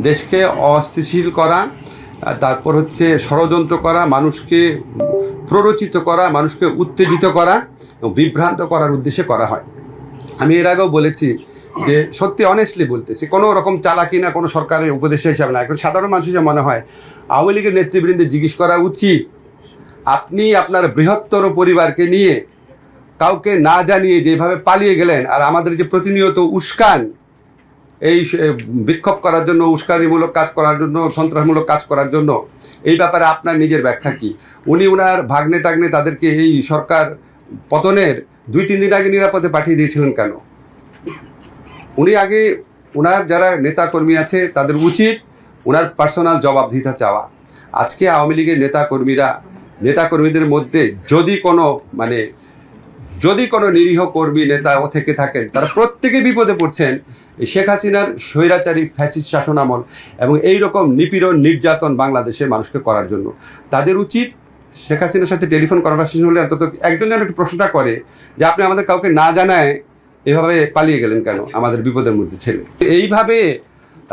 দেশকে অস্থিতিশীল করা, তারপর হচ্ছে ষড়যন্ত্র করা, মানুষকে প্ররোচিত করা, মানুষকে উত্তেজিত করা এবং বিভ্রান্ত করার উদ্দেশ্যে করা হয়। আমি এর আগেও বলেছি যে সত্যি অনেস্টলি বলতেছি, কোনো রকম চালাকি না, কোনো সরকারের উপদেষ্টা হিসাবে না। এখন সাধারণ মানুষ হিসেবে মনে হয় আওয়ামী লীগের নেতৃবৃন্দে জিজ্ঞেস করা উচিত, আপনি আপনার বৃহত্তর পরিবারকে নিয়ে কাউকে না জানিয়ে যেভাবে পালিয়ে গেলেন, আর আমাদের যে প্রতিনিয়ত উস্কান এই বিক্ষোভ করার জন্য, উস্কানিমূলক কাজ করার জন্য, সন্ত্রাসমূলক কাজ করার জন্য, এই ব্যাপারে আপনার নিজের ব্যাখ্যা কী? উনি ওনার ভাগ্নে টাগ্নে তাদেরকে এই সরকার পতনের 2-3 দিন আগে নিরাপদে পাঠিয়ে দিয়েছিলেন কেন? উনি আগে ওনার যারা নেতাকর্মী আছে তাদের উচিত ওনার পার্সোনাল জবাবদিহিতা চাওয়া। আজকে আওয়ামী লীগের নেতাকর্মীদের মধ্যে যদি কোনো নিরীহ কর্মী নেতা থেকে থাকেন, তারা প্রত্যেকে বিপদে পড়ছেন শেখ হাসিনার স্বৈরাচারী ফ্যাসিস্ট শাসনামল এবং এই রকম নিপীড়ন নির্যাতন বাংলাদেশের মানুষকে করার জন্য। তাদের উচিত শেখ হাসিনার সাথে টেলিফোন কনভারসেশন হলে অন্তত একজন যেন একটু প্রশ্নটা করে যে আপনি আমাদের কাউকে না জানায় এভাবে পালিয়ে গেলেন কেন আমাদের বিপদের মধ্যে ছেলে। এইভাবে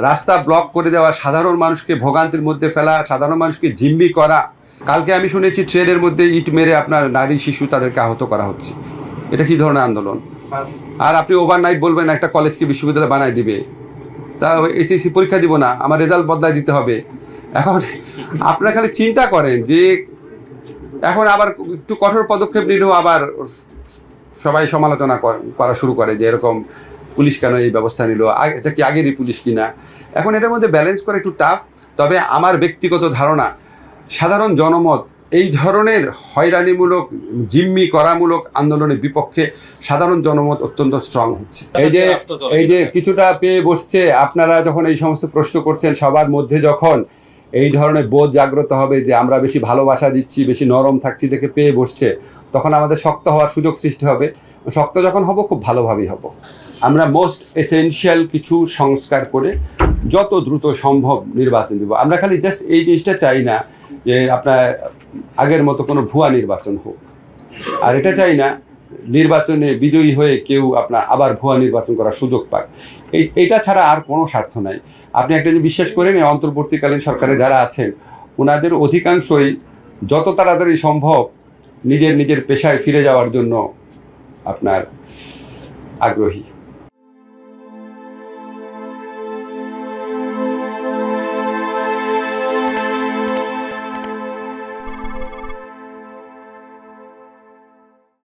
রাস্তা ব্লক করে দেওয়া, সাধারণ মানুষকে ভোগান্তির মধ্যে ফেলা, সাধারণ মানুষকে জিম্মি করা। কালকে আমি শুনেছি ট্রেনের মধ্যে ইট মেরে আপনার নারী শিশু তাদেরকে আহত করা হচ্ছে। এটা কী ধরনের আন্দোলন? আর আপনি ওভারনাইট বলবেন একটা কলেজকে বিশ্ববিদ্যালয় বানায় দিবে, তা এইচএসসি পরীক্ষা দিব না, আমার রেজাল্ট বদলায় দিতে হবে। এখন আপনারা খালি চিন্তা করেন যে এখন আবার একটু কঠোর পদক্ষেপ নিলেও আবার সবাই সমালোচনা করা শুরু করে যে এরকম পুলিশ কেন এই ব্যবস্থা নিল, এটা কি আগেরই পুলিশ কিনা। এখন এটার মধ্যে ব্যালেন্স করা একটু টাফ। তবে আমার ব্যক্তিগত ধারণা, সাধারণ জনমত এই ধরনের হয়রানিমূলক, জিম্মি করামূলক আন্দোলনের বিপক্ষে সাধারণ জনমত অত্যন্ত স্ট্রং হচ্ছে। এই যে কিছুটা পেয়ে বসছে, আপনারা যখন এই সমস্ত প্রশ্ন করছেন, সবার মধ্যে যখন এই ধরনের বোধ জাগ্রত হবে যে আমরা বেশি ভালোবাসা দিচ্ছি, বেশি নরম থাকছি দেখে পেয়ে বসছে, তখন আমাদের শক্ত হওয়ার সুযোগ সৃষ্টি হবে। শক্ত যখন হব, খুব ভালোভাবেই হব। আমরা মোস্ট এসেনশিয়াল কিছু সংস্কার করে যত দ্রুত সম্ভব নির্বাচন দেব। আমরা খালি জাস্ট এই জিনিসটা চাই না যে আপনার আগের মতো কোনো ভুয়া নির্বাচন হোক, আর এটা চাই না নির্বাচনে বিজয়ী হয়ে কেউ আপনার আবার ভুয়া নির্বাচন করার সুযোগ পাক। এইটা ছাড়া আর কোনো স্বার্থ নাই। আপনি একটা যে বিশ্বাস করেন, এই অন্তর্বর্তীকালীন সরকারে যারা আছেন ওনাদের অধিকাংশই যত তাড়াতাড়ি সম্ভব নিজের পেশায় ফিরে যাওয়ার জন্য আপনার আগ্রহী।